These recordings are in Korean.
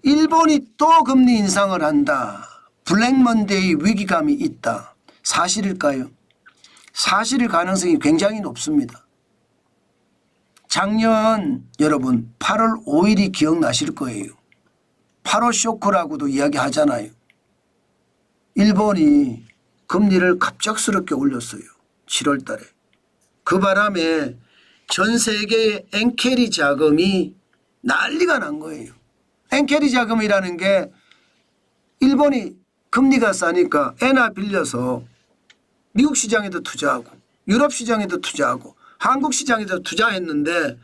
일본이 또 금리 인상을 한다. 블랙먼데이 위기감이 있다. 사실일까요? 사실일 가능성이 굉장히 높습니다. 작년 여러분 8월 5일이 기억나실 거예요. 8월 쇼크라고도 이야기하잖아요. 일본이 금리를 갑작스럽게 올렸어요. 7월 달에. 그 바람에 전 세계의 엔캐리 자금이 난리가 난 거예요. 엔캐리 자금이라는 게 일본이 금리가 싸니까 엔화 빌려서 미국 시장에도 투자하고 유럽 시장에도 투자하고 한국 시장에도 투자했는데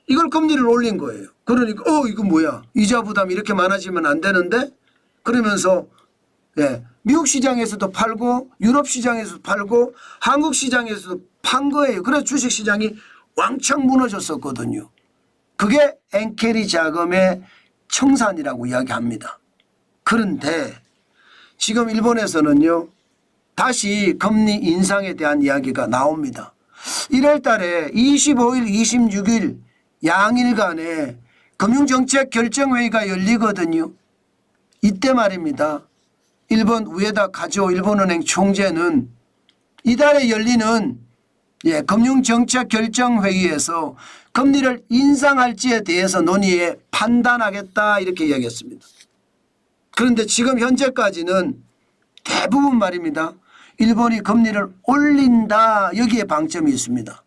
이걸 금리를 올린 거예요. 그러니까 이거 뭐야, 이자 부담이 이렇게 많아지면 안 되는데, 그러면서 미국 시장에서도 팔고 유럽 시장에서도 팔고 한국 시장에서도 판 거예요. 그래서 주식시장이 왕창 무너졌었거든요. 그게 엔캐리 자금의 청산이라고 이야기합니다. 그런데 지금 일본에서는요 다시 금리 인상에 대한 이야기가 나옵니다. 1월 달에 25일 26일 양일간에 금융정책결정회의가 열리거든요. 이때 말입니다. 일본 우에다 카즈오 일본은행 총재는 이달에 열리는 금융정책결정회의에서 금리를 인상할지에 대해서 논의에 판단하겠다 이렇게 이야기했습니다. 그런데 지금 현재까지는 대부분 말입니다. 일본이 금리를 올린다, 여기에 방점이 있습니다.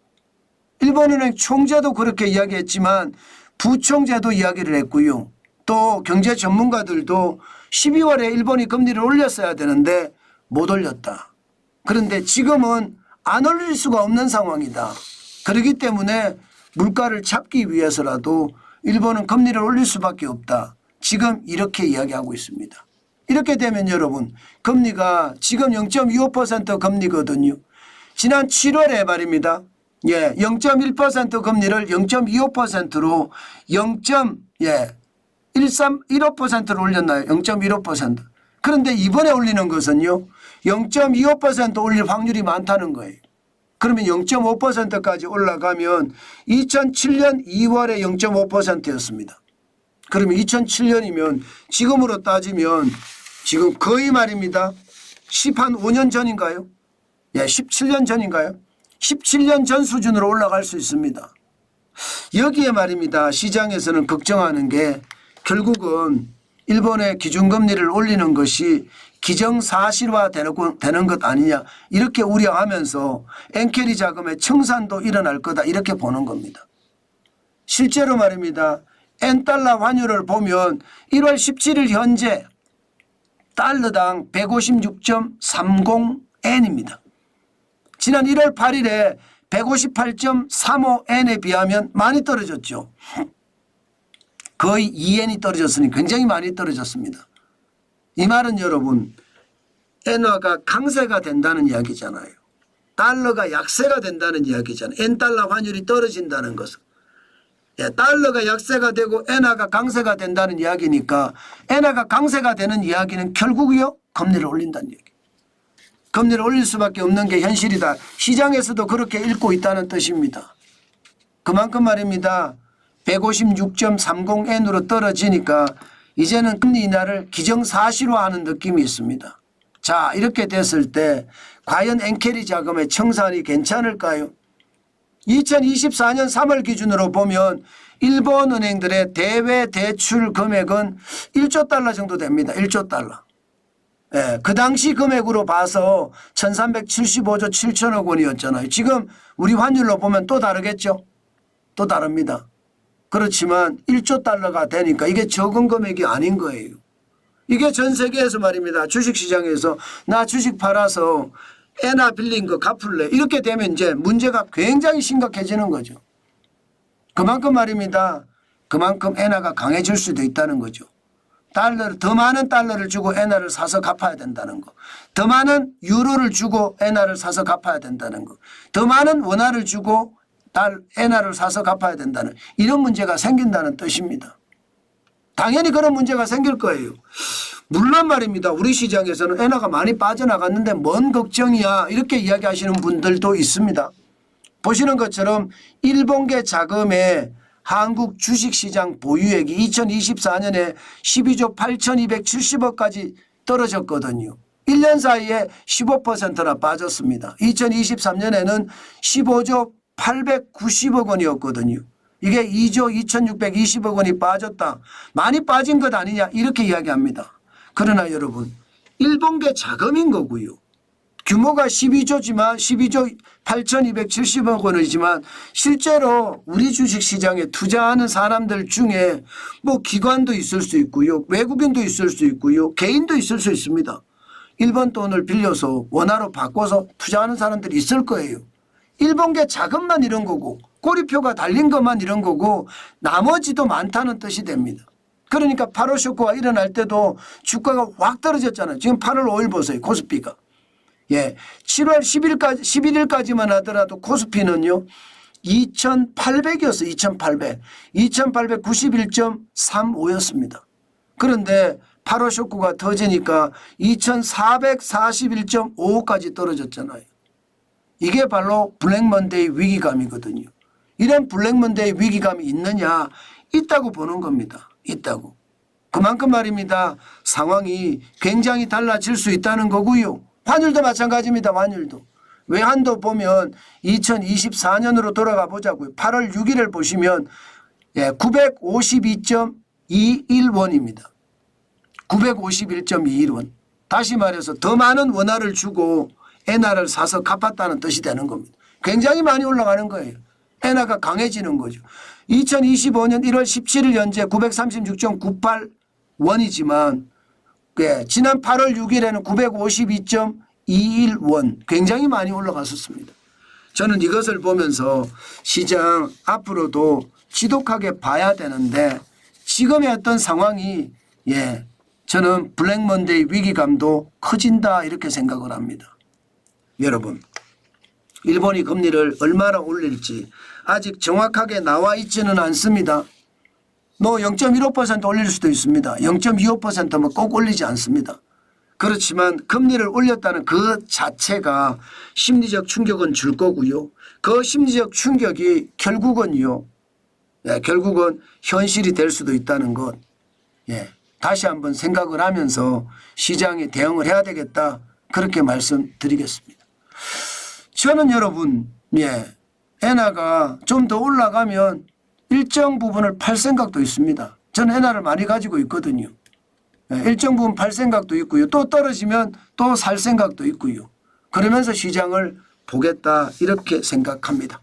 일본은행 총재도 그렇게 이야기했지만 부총재도 이야기를 했고요. 또 경제 전문가들도 12월에 일본이 금리를 올렸어야 되는데 못 올렸다. 그런데 지금은 안 올릴 수가 없는 상황이다. 그렇기 때문에 물가를 잡기 위해서라도 일본은 금리를 올릴 수밖에 없다. 지금 이렇게 이야기하고 있습니다. 이렇게 되면 여러분 금리가 지금 0.25% 금리거든요. 지난 7월에 말입니다. 0.1% 금리를 0.25%로 0.15%로 올렸나요? 0.15%. 그런데 이번에 올리는 것은요 0.25% 올릴 확률이 많다는 거예요. 그러면 0.5%까지 올라가면 2007년 2월에 0.5%였습니다. 그러면 2007년이면 지금으로 따지면 지금 거의 말입니다. 15년 전인가요? 17년 전인가요? 17년 전 수준으로 올라갈 수 있습니다. 여기에 말입니다. 시장에서는 걱정하는 게 결국은 일본의 기준금리를 올리는 것이 기정사실화 되는 것 아니냐 이렇게 우려하면서 엔캐리 자금의 청산도 일어날 거다 이렇게 보는 겁니다. 실제로 말입니다. 엔달러 환율을 보면 1월 17일 현재 달러당 156.30엔입니다. 지난 1월 8일에 158.35엔에 비하면 많이 떨어졌죠. 거의 2엔이 떨어졌으니 굉장히 많이 떨어졌습니다. 이 말은 여러분 엔화가 강세가 된다는 이야기잖아요. 달러가 약세가 된다는 이야기잖아요. 엔달러 환율이 떨어진다는 것은. 달러가 약세가 되고 엔화가 강세가 된다는 이야기니까 엔화가 강세가 되는 이야기는 결국이요 금리를 올린다는 얘기. 금리를 올릴 수밖에 없는 게 현실이다. 시장에서도 그렇게 읽고 있다는 뜻입니다. 그만큼 말입니다. 156.30엔으로 떨어지니까 이제는 금리 인하를 기정사실화하는 느낌이 있습니다. 자, 이렇게 됐을 때 과연 엔캐리 자금의 청산이 괜찮을까요? 2024년 3월 기준으로 보면 일본 은행들의 대외 대출 금액은 1조 달러 정도 됩니다. 1조 달러. 그 당시 금액으로 봐서 1375조 7천억 원이었잖아요. 지금 우리 환율로 보면 또 다르겠죠. 또 다릅니다. 그렇지만 1조 달러가 되니까 이게 적은 금액이 아닌 거예요. 이게 전 세계에서 말입니다. 주식시장에서 나 주식 팔아서 엔화 빌린 거 갚을래. 이렇게 되면 이제 문제가 굉장히 심각해지는 거죠. 그만큼 말입니다. 그만큼 엔화가 강해질 수도 있다는 거죠. 더 많은 달러를 주고 엔화를 사서 갚아야 된다는 거. 더 많은 유로를 주고 엔화를 사서 갚아야 된다는 거. 더 많은 원화를 주고 엔화를 사서 갚아야 된다는 이런 문제가 생긴다는 뜻입니다. 당연히 그런 문제가 생길 거예요. 물론 말입니다. 우리 시장에서는 엔화가 많이 빠져나갔는데 뭔 걱정이야 이렇게 이야기하시는 분들도 있습니다. 보시는 것처럼 일본계 자금의 한국 주식시장 보유액이 2024년에 12조 8,270억까지 떨어졌거든요. 1년 사이에 15%나 빠졌습니다. 2023년에는 15조 890억 원이었거든요. 이게 2조 2,620억 원이 빠졌다. 많이 빠진 것 아니냐 이렇게 이야기합니다. 그러나 여러분 일본계 자금인 거고요. 규모가 12조지만 12조 8,270억 원이지만 실제로 우리 주식시장에 투자하는 사람들 중에 뭐 기관도 있을 수 있고요. 외국인도 있을 수 있고요. 개인도 있을 수 있습니다. 일본 돈을 빌려서 원화로 바꿔서 투자하는 사람들이 있을 거예요. 일본계 자금만 이런 거고 꼬리표가 달린 것만 이런 거고 나머지도 많다는 뜻이 됩니다. 그러니까 8월 쇼크가 일어날 때도 주가가 확 떨어졌잖아요. 지금 8월 5일 보세요. 코스피가. 예, 7월 11일까지만 하더라도 코스피는요. 2,800이었어요. 2,800. 2,891.35였습니다. 그런데 8월 쇼크가 터지니까 2,441.55까지 떨어졌잖아요. 이게 바로 블랙먼데이 위기감이거든요. 이런 블랙먼데이 위기감이 있느냐? 있다고 보는 겁니다. 있다고. 그만큼 말입니다. 상황이 굉장히 달라질 수 있다는 거고요. 환율도 마찬가지입니다. 환율도. 외환도 보면 2024년으로 돌아가 보자고요. 8월 6일을 보시면 952.21원입니다. 951.21원. 다시 말해서 더 많은 원화를 주고 엔화를 사서 갚았다는 뜻이 되는 겁니다. 굉장히 많이 올라가는 거예요. 엔화가 강해지는 거죠. 2025년 1월 17일 현재 936.98원이지만 지난 8월 6일에는 952.21원 굉장히 많이 올라갔었습니다. 저는 이것을 보면서 시장 앞으로도 지독하게 봐야 되는데 지금의 어떤 상황이 저는 블랙먼데이 위기감도 커진다 이렇게 생각을 합니다. 여러분 일본이 금리를 얼마나 올릴지 아직 정확하게 나와 있지는 않습니다. 뭐 0.15% 올릴 수도 있습니다. 0.25%면 꼭 올리지 않습니다. 그렇지만 금리를 올렸다는 그 자체가 심리적 충격은 줄 거고요. 그 심리적 충격이 결국은요. 결국은 현실이 될 수도 있다는 것. 다시 한번 생각을 하면서 시장에 대응을 해야 되겠다. 그렇게 말씀드리겠습니다. 저는 여러분 엔화가 좀 더 올라가면 일정 부분을 팔 생각도 있습니다. 저는 엔화를 많이 가지고 있거든요. 일정 부분 팔 생각도 있고요. 또 떨어지면 또 살 생각도 있고요. 그러면서 시장을 보겠다 이렇게 생각합니다.